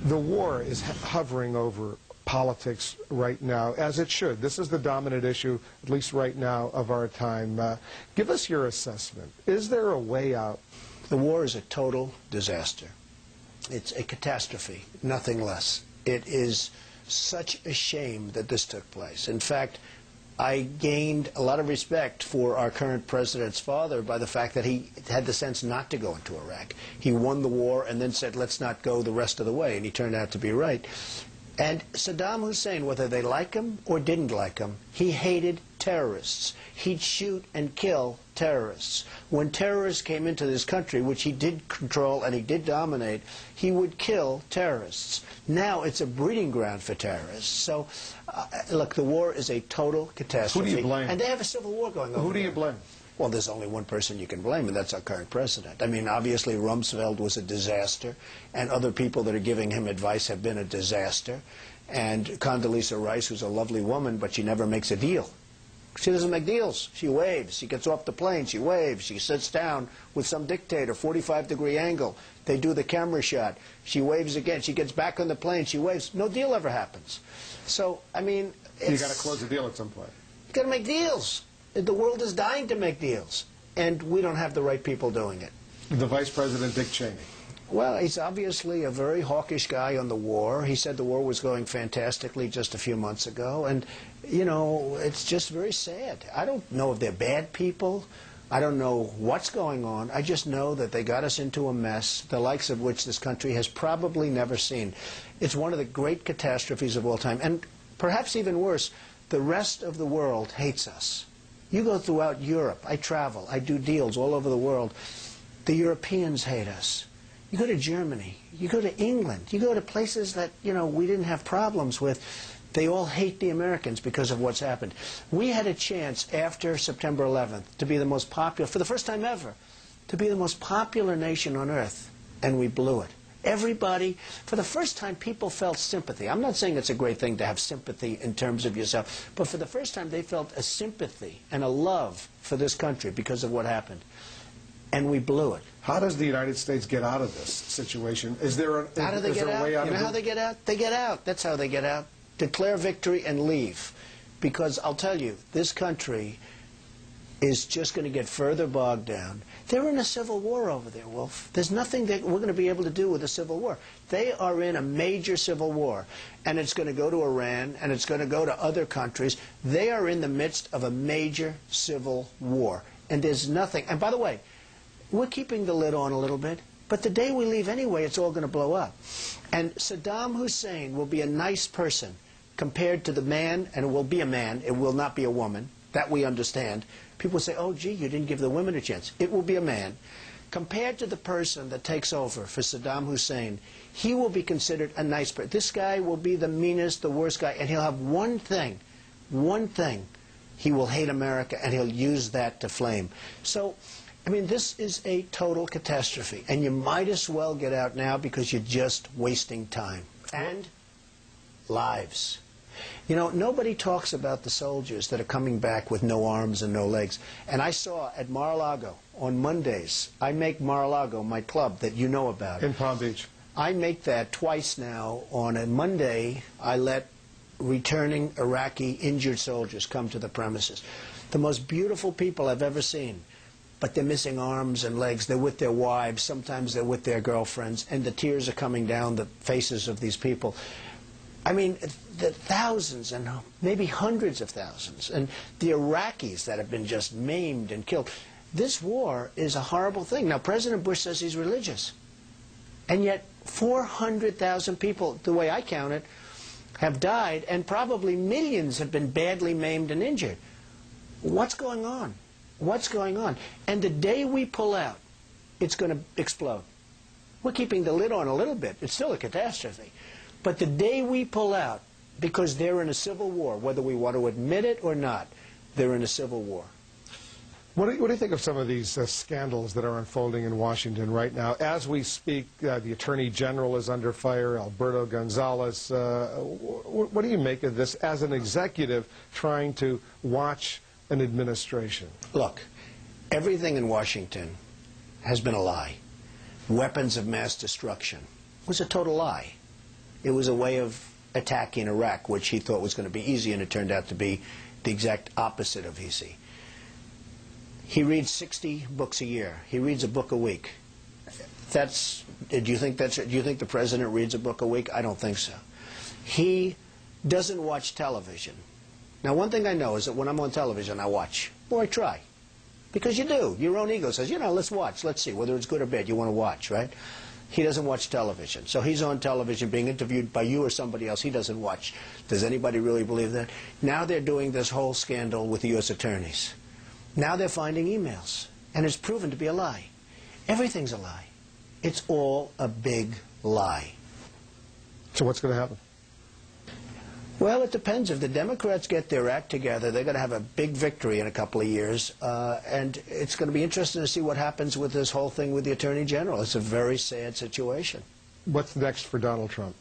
The war is hovering over politics right now, as it should. This is the dominant issue, at least right now, of our time. Give us your assessment. Is there a way out? The war is a total disaster. It's a catastrophe, nothing less. It is such a shame that this took place. In fact, I gained a lot of respect for our current president's father by the fact that he had the sense not to go into Iraq. He won the war and then said, let's not go the rest of the way, and he turned out to be right. And Saddam Hussein, whether they like him or didn't like him, he hated terrorists. He'd shoot and kill terrorists. When terrorists came into this country, which he did control and he did dominate, he would kill terrorists. Now it's a breeding ground for terrorists. So, look, the war is a total catastrophe. Who do you blame? And they have a civil war going on. Who do you blame? Well, there's only one person you can blame, and that's our current president. I mean, obviously, Rumsfeld was a disaster, and other people that are giving him advice have been a disaster. And Condoleezza Rice, who's a lovely woman, but she never makes a deal. She doesn't make deals. She waves. She gets off the plane. She waves. She sits down with some dictator, 45-degree angle. They do the camera shot. She waves again. She gets back on the plane. She waves. No deal ever happens. So, I mean, You got to close the deal at some point. You got to make deals. The world is dying to make deals, and we don't have the right people doing it. The Vice President, Dick Cheney. Well, he's obviously a very hawkish guy on the war. He said the war was going fantastically just a few months ago, and, you know, it's just very sad. I don't know if they're bad people. I don't know what's going on. I just know that they got us into a mess, the likes of which this country has probably never seen. It's one of the great catastrophes of all time, and perhaps even worse, the rest of the world hates us. You go throughout Europe. I travel. I do deals all over the world. The Europeans hate us. You go to Germany. You go to England. You go to places that, you know, we didn't have problems with. They all hate the Americans because of what's happened. We had a chance after September 11th to be the most popular, for the first time ever, to be the most popular nation on earth, and we blew it. Everybody, for the first time, people felt sympathy. I'm not saying it's a great thing to have sympathy in terms of yourself, but for the first time they felt a sympathy and a love for this country because of what happened. And we blew it. How does the United States get out of this situation? Is there a, way out of it? You know how they get out? They get out. That's how they get out. Declare victory and leave. Because I'll tell you, this country is just going to get further bogged down. They're in a civil war over there, Wolf. There's nothing that we're going to be able to do with a civil war. They are in a major civil war, and it's going to go to Iran, and it's going to go to other countries. They are in the midst of a major civil war, and there's nothing. And by the way, we're keeping the lid on a little bit, but the day we leave anyway, it's all going to blow up. And Saddam Hussein will be a nice person compared to the man, and it will be a man, it will not be a woman. That we understand. People say, oh, gee, you didn't give the women a chance. It will be a man. Compared to the person that takes over for Saddam Hussein, he will be considered a nice person. This guy will be the meanest, the worst guy, and he'll have one thing. He will hate America, and he'll use that to flame. So, I mean, this is a total catastrophe, and you might as well get out now because you're just wasting time. And lives. You know, nobody talks about the soldiers that are coming back with no arms and no legs. And I saw at Mar-a-Lago on Mondays, I make Mar-a-Lago my club that you know about. In Palm Beach. I make that twice now. On a Monday, I let returning Iraqi injured soldiers come to the premises. The most beautiful people I've ever seen. But they're missing arms and legs. They're with their wives. Sometimes they're with their girlfriends. And the tears are coming down the faces of these people. I mean, the thousands and maybe hundreds of thousands, and the Iraqis that have been just maimed and killed. This war is a horrible thing. Now, President Bush says he's religious, and yet 400,000 people, the way I count it, have died, and probably millions have been badly maimed and injured. What's going on? What's going on? And the day we pull out, it's going to explode. We're keeping the lid on a little bit. It's still a catastrophe. But the day we pull out, because they're in a civil war, whether we want to admit it or not, they're in a civil war. What do you think of some of these scandals that are unfolding in Washington right now? As we speak, the Attorney General is under fire, Alberto Gonzales. What do you make of this as an executive trying to watch an administration? Look, everything in Washington has been a lie. Weapons of mass destruction was a total lie. It was a way of attacking Iraq, which he thought was going to be easy, and it turned out to be the exact opposite of easy. He reads 60 books a year. He reads a book a week. Do you think the president reads a book a week? I don't think so. He doesn't watch television. Now, one thing I know is that when I'm on television, I watch, or I try. Because you do. Your own ego says, you know, let's watch, let's see, whether it's good or bad, you want to watch, right? He doesn't watch television. So he's on television being interviewed by you or somebody else. He doesn't watch. Does anybody really believe that? Now they're doing this whole scandal with the U.S. attorneys. Now they're finding emails, and it's proven to be a lie. Everything's a lie. It's all a big lie. So what's going to happen? Well, it depends. If the Democrats get their act together, they're going to have a big victory in a couple of years, and it's going to be interesting to see what happens with this whole thing with the Attorney General. It's a very sad situation. What's next for Donald Trump?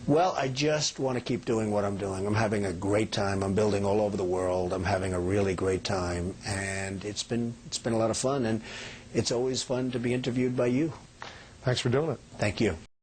Well, I just want to keep doing what I'm doing. I'm having a great time. I'm building all over the world. I'm having a really great time, and it's been a lot of fun, and it's always fun to be interviewed by you. Thanks for doing it. Thank you.